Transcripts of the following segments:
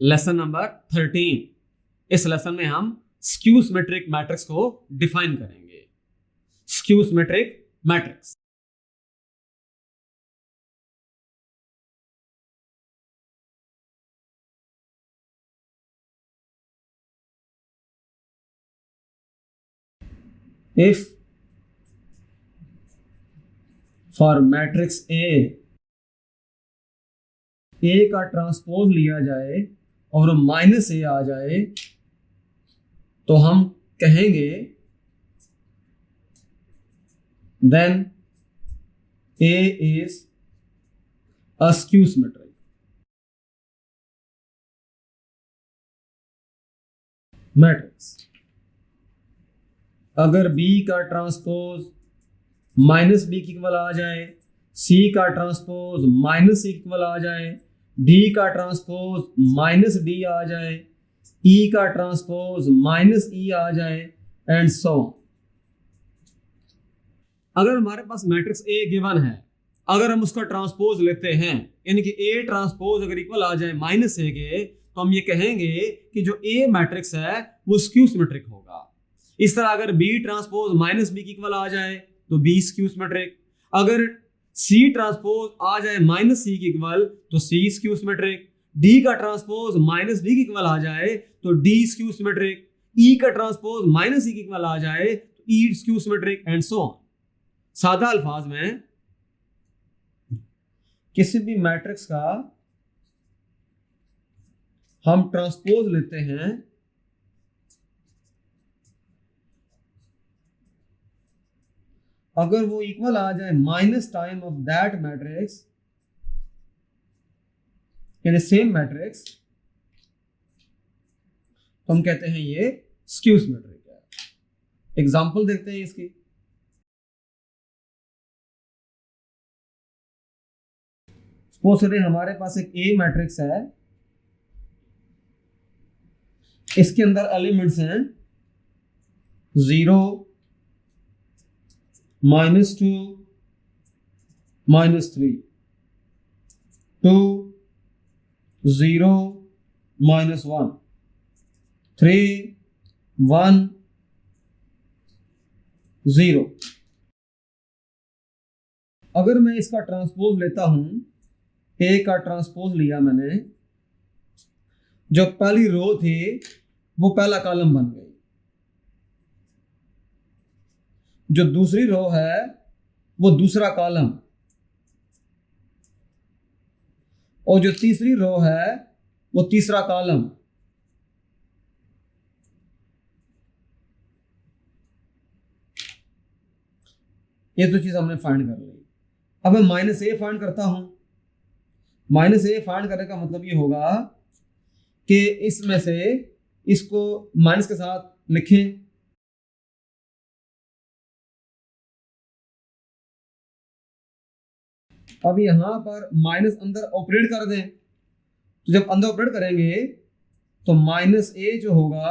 Lesson number 13। इस lesson में हम स्क्यू सिमेट्रिक मैट्रिक्स को डिफाइन करेंगे। Skew symmetric matrix. If for matrix A का ट्रांसपोज लिया जाए और माइनस ए आ जाए तो हम कहेंगे then A is a skew symmetric। Matrix अगर B का ट्रांसपोज माइनस बी की इक्वल आ जाए, C का ट्रांसपोज माइनस सी इक्वल आ जाए, D का ट्रांसपोज माइनस डी आ जाए, E का ट्रांसपोज माइनस ई आ जाए एंड सो ऑन। अगर हमारे पास मैट्रिक्स A गिवन है, अगर हम उसका ट्रांसपोज लेते हैं यानी कि A ट्रांसपोज अगर इक्वल आ जाए माइनस ए के, तो हम ये कहेंगे कि जो A मैट्रिक्स है वो स्क्यू सिमेट्रिक होगा। इस तरह अगर B ट्रांसपोज माइनस बी की इक्वल आ जाए तो B स्क्यू सिमेट्रिक, अगर C ट्रांसपोज आ जाए माइनस सी की इक्वल तो C स्क्यू सिमेट्रिक, D का ट्रांसपोज माइनस डी की इक्वल आ जाए तो D स्क्यू सिमेट्रिक, E का ट्रांसपोज माइनस E की इक्वल आ जाए तो E skew symmetric and so on. सादा अल्फाज में किसी भी मैट्रिक्स का हम ट्रांसपोज लेते हैं अगर वो इक्वल आ जाए minus time of that matrix यानी सेम मैट्रिक्स, तो हम कहते हैं ये स्क्यू सिमेट्रिक है। एग्जांपल देखते हैं इसकी। सपोज करें हमारे पास एक ए मैट्रिक्स है, इसके अंदर एलिमेंट्स हैं 0 -2 -3 2 0 -1 3 1 0। अगर मैं इसका ट्रांसपोज लेता हूं, ए का ट्रांसपोज लिया मैंने, जो पहली रो थी वो पहला कॉलम बन गई, जो दूसरी रो है वो दूसरा कॉलम, और जो तीसरी रो है वो तीसरा कॉलम। ये तो चीज हमने फाइंड कर ली। अब मैं माइनस ए फाइंड करता हूं। माइनस ए फाइंड करने का मतलब ये होगा कि इसमें से इसको माइनस के साथ लिखें, अब यहां पर माइनस अंदर ऑपरेट कर दें, तो जब अंदर ऑपरेट करेंगे तो माइनस ए जो होगा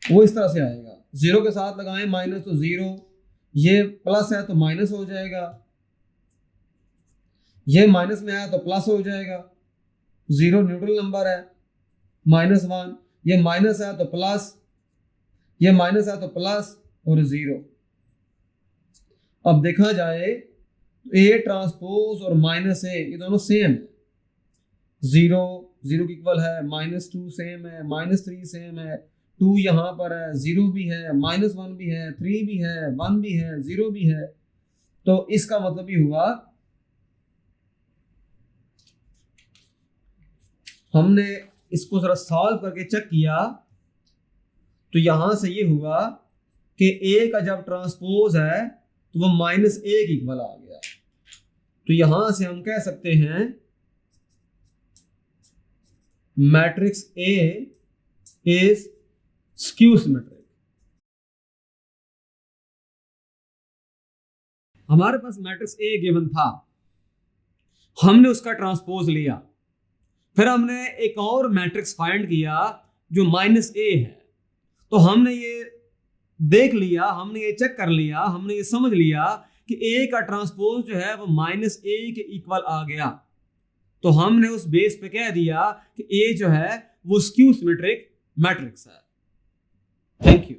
वो इस तरह से आएगा, 0 के साथ लगाएं माइनस तो 0, ये प्लस है तो माइनस हो जाएगा, ये माइनस में आया तो प्लस हो जाएगा, 0 न्यूट्रल नंबर है, -1, ये माइनस है तो प्लस, ये माइनस है तो प्लस और 0। अब देखा जाए ए ट्रांसपोज और माइनस ए ये दोनों सेम है, 0 0 की इक्वल है, -2 सेम है, -3 सेम है, 2 यहां पर है, 0 भी है, -1 भी है, 3 भी है, 1 भी है, 0 भी है। तो इसका मतलब ये हुआ हमने इसको जरा सॉल्व करके चेक किया तो यहां से ये हुआ कि ए का जब ट्रांसपोज है तो वो -a की इक्वल आ गया। तो यहां से हम कह सकते हैं matrix A is skew symmetric. हमारे पास मैट्रिक्स ए गिवन था, हमने उसका ट्रांसपोज लिया, फिर हमने एक और मैट्रिक्स फाइंड किया जो -a है। तो हमने ये देख लिया, हमने ये चेक कर लिया, हमने ये समझ लिया कि a का ट्रांसपोज जो है वो -a के इक्वल आ गया। तो हमने उस बेस पे कह दिया कि ए जो है वो स्क्यू सिमेट्रिक मैट्रिक्स है। Thank you.